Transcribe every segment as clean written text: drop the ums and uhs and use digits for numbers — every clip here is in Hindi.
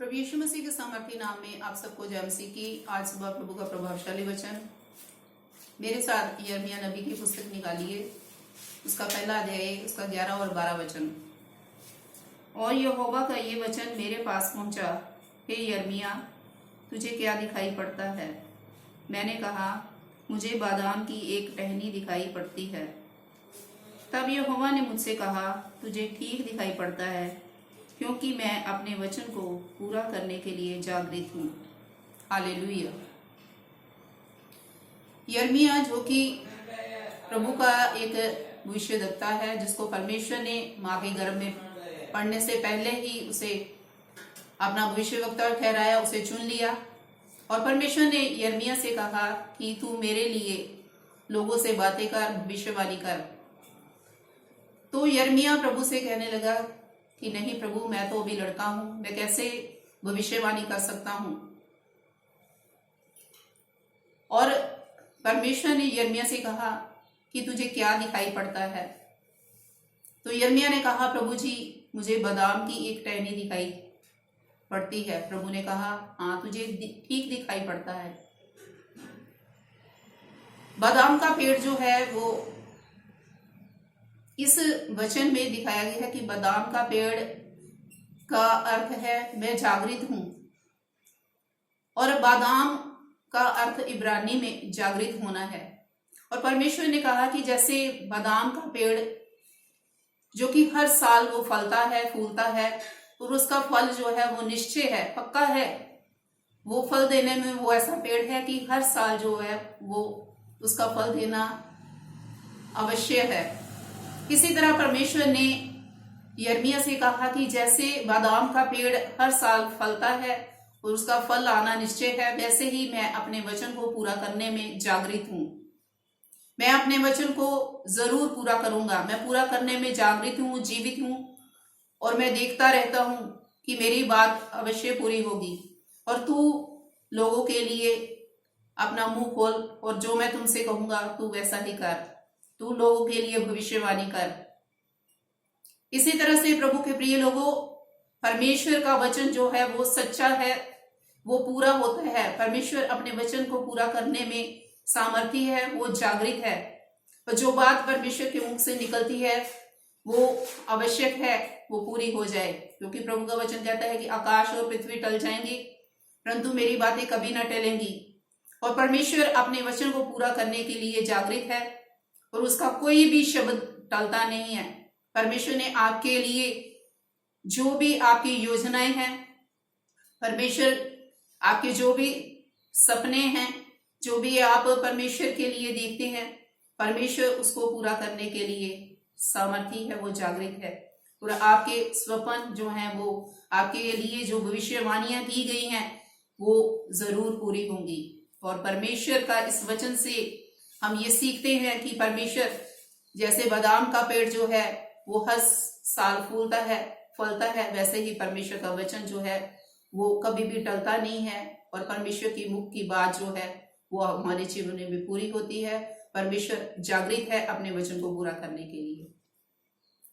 प्रभु यीशु मसीह के सामर्थी नाम में आप सबको जय मसीह की। आज सुबह प्रभु का प्रभावशाली वचन मेरे साथ यिर्मयाह नबी की पुस्तक निकालिए, उसका पहला अध्याय, उसका 11 और 12 वचन। और यहोवा का ये वचन मेरे पास पहुंचा, हे यिर्मयाह, तुझे क्या दिखाई पड़ता है? मैंने कहा, मुझे बादाम की एक टहनी दिखाई पड़ती है। तब यहोवा ने मुझसे कहा, तुझे ठीक दिखाई पड़ता है, क्योंकि मैं अपने वचन को पूरा करने के लिए जागृत हूँ। हालेलुया। यिर्मयाह जो कि प्रभु का एक भविष्यद्वक्ता है, जिसको परमेश्वर ने माँ के गर्भ में पढ़ने से पहले ही उसे अपना भविष्यवक्ता ठहराया, उसे चुन लिया। और परमेश्वर ने यिर्मयाह से कहा कि तू मेरे लिए लोगों से बातें कर, भविष्यवाणी कर। तो यिर्मयाह प्रभु से कहने लगा कि नहीं प्रभु, मैं तो अभी लड़का हूं, मैं कैसे भविष्यवाणी कर सकता हूं। और परमेश्वर ने यिर्मयाह से कहा कि तुझे क्या दिखाई पड़ता है? तो यिर्मयाह ने कहा, प्रभु जी, मुझे बादाम की एक टहनी दिखाई पड़ती है। प्रभु ने कहा, हाँ, तुझे ठीक दिखाई पड़ता है। बादाम का पेड़ जो है वो इस वचन में दिखाया गया है कि बादाम का पेड़ का अर्थ है मैं जागृत हूं, और बादाम का अर्थ इब्रानी में जागृत होना है। और परमेश्वर ने कहा कि जैसे बादाम का पेड़ जो कि हर साल वो फलता है, फूलता है, और उसका फल जो है वो निश्चय है, पक्का है, वो फल देने में वो ऐसा पेड़ है कि हर साल जो है वो उसका फल देना अवश्य है। इसी तरह परमेश्वर ने यिर्मयाह से कहा कि जैसे बादाम का पेड़ हर साल फलता है और उसका फल आना निश्चय है, वैसे ही मैं अपने वचन को पूरा करने में जागृत हूं। मैं अपने वचन को जरूर पूरा करूंगा, मैं पूरा करने में जागृत हूं, जीवित हूं, और मैं देखता रहता हूं कि मेरी बात अवश्य पूरी होगी। और तू लोगों के लिए अपना मुंह खोल, और जो मैं तुमसे कहूंगा तू वैसा ही कर, तू लोगों के लिए भविष्यवाणी कर। इसी तरह से प्रभु के प्रिय लोगों, परमेश्वर का वचन जो है वो सच्चा है, वो पूरा होता है। परमेश्वर अपने वचन को पूरा करने में सामर्थी है, वो जागृत है। और जो बात परमेश्वर के मुख से निकलती है वो आवश्यक है वो पूरी हो जाए, क्योंकि प्रभु का वचन कहता है कि आकाश और पृथ्वी टल जाएंगी, परंतु मेरी बातें कभी न टलेंगी। और परमेश्वर अपने वचन को पूरा करने के लिए जागृत है, और उसका कोई भी शब्द टलता नहीं है। परमेश्वर ने आपके लिए जो भी आपकी योजनाएं हैं, परमेश्वर आपके जो भी सपने हैं, जो भी आप परमेश्वर के लिए देखते हैं, परमेश्वर उसको पूरा करने के लिए सामर्थी है, वो जागृत है। और आपके स्वप्न जो हैं, वो आपके लिए जो भविष्यवाणियां की गई हैं वो जरूर पूरी होंगी। और परमेश्वर का इस वचन से हम ये सीखते हैं कि परमेश्वर जैसे बादाम का पेड़ जो है वो हर साल फूलता है, फलता है, वैसे ही परमेश्वर का वचन जो है वो कभी भी टलता नहीं है। और परमेश्वर की मुख की बात जो है वो हमारे जीवन में भी पूरी होती है। परमेश्वर जागृत है अपने वचन को पूरा करने के लिए।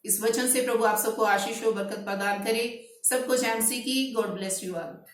इस वचन से प्रभु आप सबको आशीष और बरकत प्रदान करे। सबको जय मसीह की। God bless you all.